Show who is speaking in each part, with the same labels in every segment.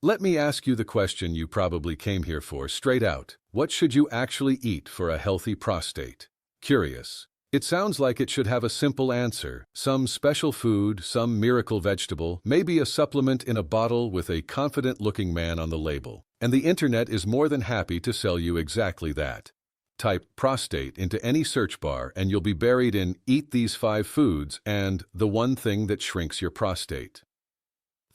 Speaker 1: Let me ask you the question you probably came here for straight out. What should you actually eat for a healthy prostate? Curious. It sounds like it should have a simple answer. Some special food, some miracle vegetable, maybe a supplement in a bottle with a confident-looking man on the label. And the internet is more than happy to sell you exactly that. Type prostate into any search bar and you'll be buried in "eat these 5 foods" and "the one thing that shrinks your prostate."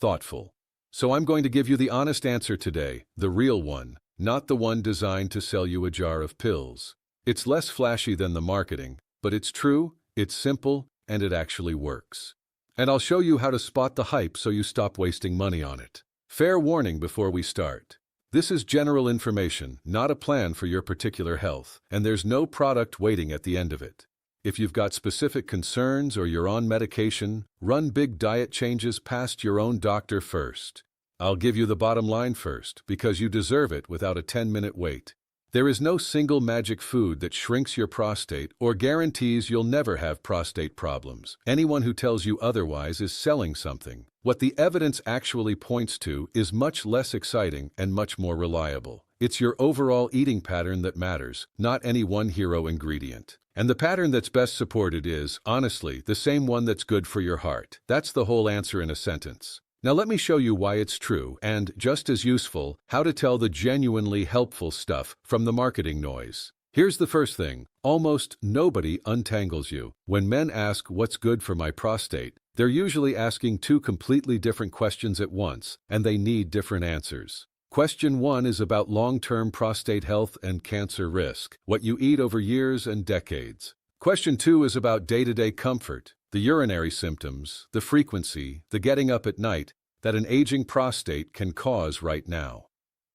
Speaker 1: Thoughtful. So I'm going to give you the honest answer today, the real one, not the one designed to sell you a jar of pills. It's less flashy than the marketing, but it's true, it's simple, and it actually works. And I'll show you how to spot the hype so you stop wasting money on it. Fair warning before we start. This is general information, not a plan for your particular health, and there's no product waiting at the end of it. If you've got specific concerns or you're on medication, run big diet changes past your own doctor first. I'll give you the bottom line first, because you deserve it without a 10-minute wait. There is no single magic food that shrinks your prostate or guarantees you'll never have prostate problems. Anyone who tells you otherwise is selling something. What the evidence actually points to is much less exciting and much more reliable. It's your overall eating pattern that matters, not any one hero ingredient. And the pattern that's best supported is, honestly, the same one that's good for your heart. That's the whole answer in a sentence. Now let me show you why it's true, and, just as useful, how to tell the genuinely helpful stuff from the marketing noise. Here's the first thing. Almost nobody untangles you. When men ask what's good for my prostate, they're usually asking 2 completely different questions at once, and they need different answers. Question 1 is about long-term prostate health and cancer risk, what you eat over years and decades. Question 2 is about day-to-day comfort, the urinary symptoms, the frequency, the getting up at night that an aging prostate can cause right now.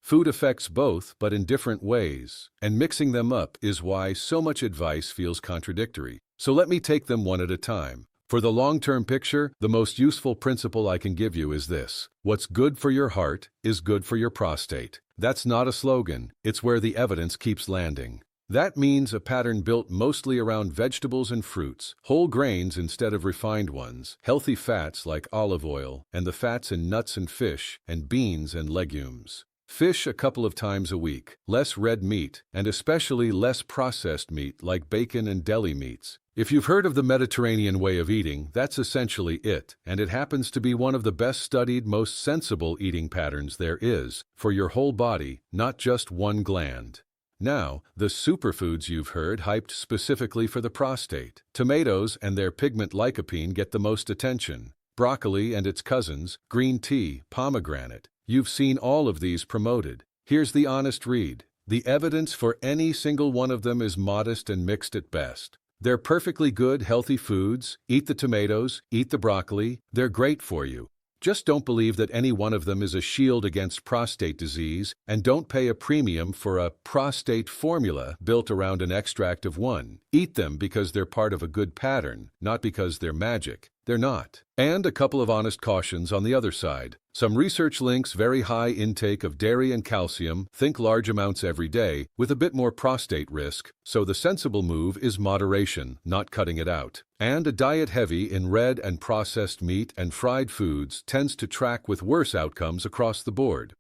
Speaker 1: Food affects both, but in different ways, and mixing them up is why so much advice feels contradictory. So let me take them one at a time. For the long-term picture, the most useful principle I can give you is this: what's good for your heart is good for your prostate. That's not a slogan, it's where the evidence keeps landing. That means a pattern built mostly around vegetables and fruits, whole grains instead of refined ones, healthy fats like olive oil, and the fats in nuts and fish, and beans and legumes. Fish a couple of times a week, less red meat, and especially less processed meat like bacon and deli meats. If you've heard of the Mediterranean way of eating, that's essentially it, and it happens to be one of the best studied, most sensible eating patterns there is, for your whole body, not just one gland. Now, the superfoods you've heard hyped specifically for the prostate. Tomatoes and their pigment lycopene get the most attention. Broccoli and its cousins, green tea, pomegranate. You've seen all of these promoted. Here's the honest read. The evidence for any single one of them is modest and mixed at best. They're perfectly good, healthy foods. Eat the tomatoes, eat the broccoli. They're great for you. Just don't believe that any one of them is a shield against prostate disease, and don't pay a premium for a prostate formula built around an extract of one. Eat them because they're part of a good pattern, not because they're magic. They're not. And a couple of honest cautions on the other side. Some research links very high intake of dairy and calcium, think large amounts every day, with a bit more prostate risk, so the sensible move is moderation, not cutting it out. And a diet heavy in red and processed meat and fried foods tends to track with worse outcomes across the board.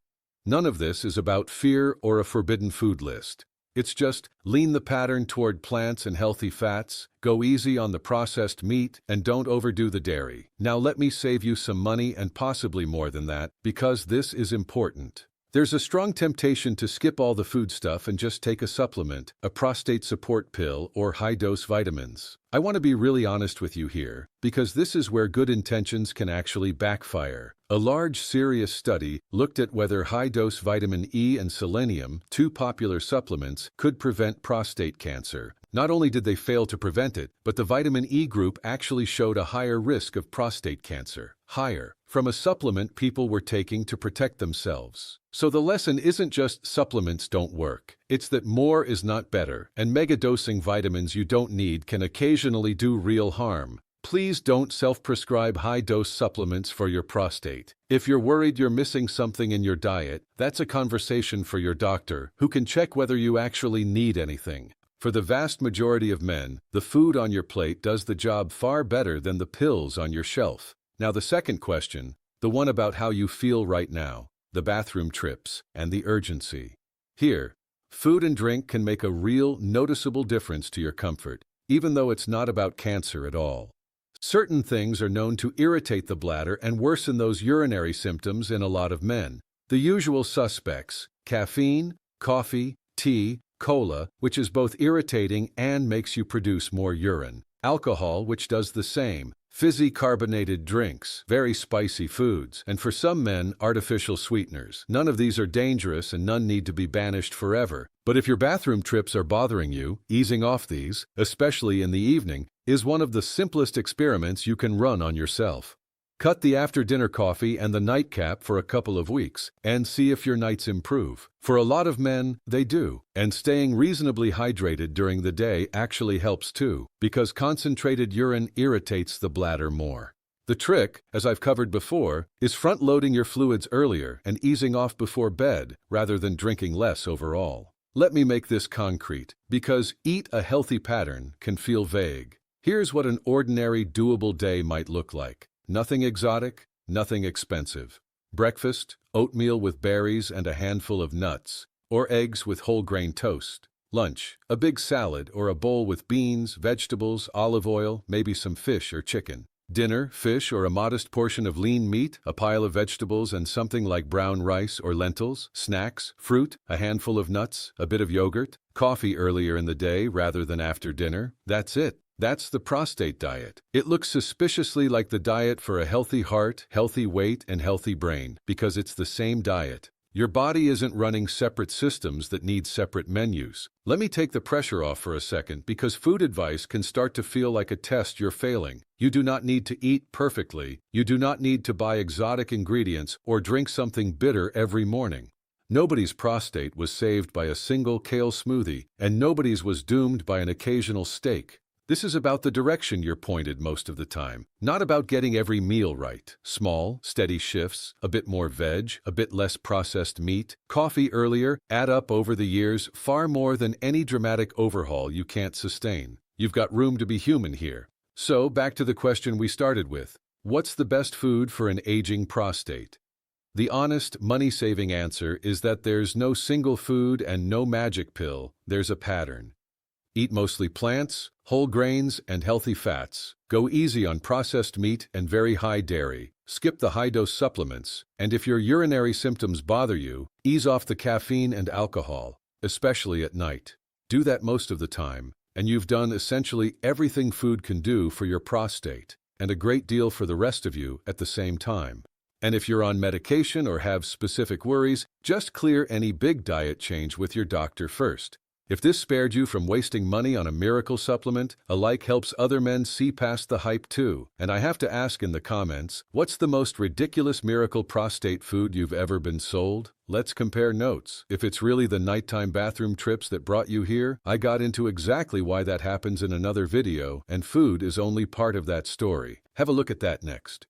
Speaker 1: None of this is about fear or a forbidden food list. It's just lean the pattern toward plants and healthy fats, go easy on the processed meat, and don't overdo the dairy. Now let me save you some money and possibly more than that, because this is important. There's a strong temptation to skip all the food stuff and just take a supplement, a prostate support pill, or high-dose vitamins. I want to be really honest with you here, because this is where good intentions can actually backfire. A large, serious study looked at whether high-dose vitamin E and selenium, 2 popular supplements, could prevent prostate cancer. Not only did they fail to prevent it, but the vitamin E group actually showed a higher risk of prostate cancer. Higher. From a supplement people were taking to protect themselves. So the lesson isn't just supplements don't work. It's that more is not better, and mega-dosing vitamins you don't need can occasionally do real harm. Please don't self-prescribe high-dose supplements for your prostate. If you're worried you're missing something in your diet, that's a conversation for your doctor, who can check whether you actually need anything. For the vast majority of men, the food on your plate does the job far better than the pills on your shelf. Now the second question, the one about how you feel right now. the bathroom trips, and the urgency. Here, food and drink can make a real, noticeable difference to your comfort, even though it's not about cancer at all. Certain things are known to irritate the bladder and worsen those urinary symptoms in a lot of men. The usual suspects: caffeine, coffee, tea, cola, which is both irritating and makes you produce more urine; alcohol, which does the same; fizzy carbonated drinks; very spicy foods; and for some men, artificial sweeteners. None of these are dangerous and none need to be banished forever. But if your bathroom trips are bothering you, easing off these, especially in the evening, is one of the simplest experiments you can run on yourself. Cut the after-dinner coffee and the nightcap for a couple of weeks, and see if your nights improve. For a lot of men, they do. And staying reasonably hydrated during the day actually helps too, because concentrated urine irritates the bladder more. The trick, as I've covered before, is front-loading your fluids earlier and easing off before bed, rather than drinking less overall. Let me make this concrete, because eat a healthy pattern can feel vague. Here's what an ordinary, doable day might look like. Nothing exotic, nothing expensive. Breakfast: oatmeal with berries and a handful of nuts, or eggs with whole grain toast. Lunch: a big salad or a bowl with beans, vegetables, olive oil, maybe some fish or chicken. Dinner: fish or a modest portion of lean meat, a pile of vegetables and something like brown rice or lentils. Snacks: fruit, a handful of nuts, a bit of yogurt. Coffee earlier in the day rather than after dinner. That's it. That's the prostate diet. It looks suspiciously like the diet for a healthy heart, healthy weight, and healthy brain, because it's the same diet. Your body isn't running separate systems that need separate menus. Let me take the pressure off for a second, because food advice can start to feel like a test you're failing. You do not need to eat perfectly. You do not need to buy exotic ingredients or drink something bitter every morning. Nobody's prostate was saved by a single kale smoothie, and nobody's was doomed by an occasional steak. This is about the direction you're pointed most of the time, not about getting every meal right. Small, steady shifts, a bit more veg, a bit less processed meat, coffee earlier, add up over the years far more than any dramatic overhaul you can't sustain. You've got room to be human here. So, back to the question we started with. What's the best food for an aging prostate? The honest, money-saving answer is that there's no single food and no magic pill. There's a pattern. Eat mostly plants, whole grains, and healthy fats. Go easy on processed meat and very high dairy. Skip the high-dose supplements. And if your urinary symptoms bother you, ease off the caffeine and alcohol, especially at night. Do that most of the time, and you've done essentially everything food can do for your prostate, and a great deal for the rest of you at the same time. And if you're on medication or have specific worries, just clear any big diet change with your doctor first. If this spared you from wasting money on a miracle supplement, a like helps other men see past the hype too. And I have to ask in the comments, what's the most ridiculous miracle prostate food you've ever been sold? Let's compare notes. If it's really the nighttime bathroom trips that brought you here, I got into exactly why that happens in another video, and food is only part of that story. Have a look at that next.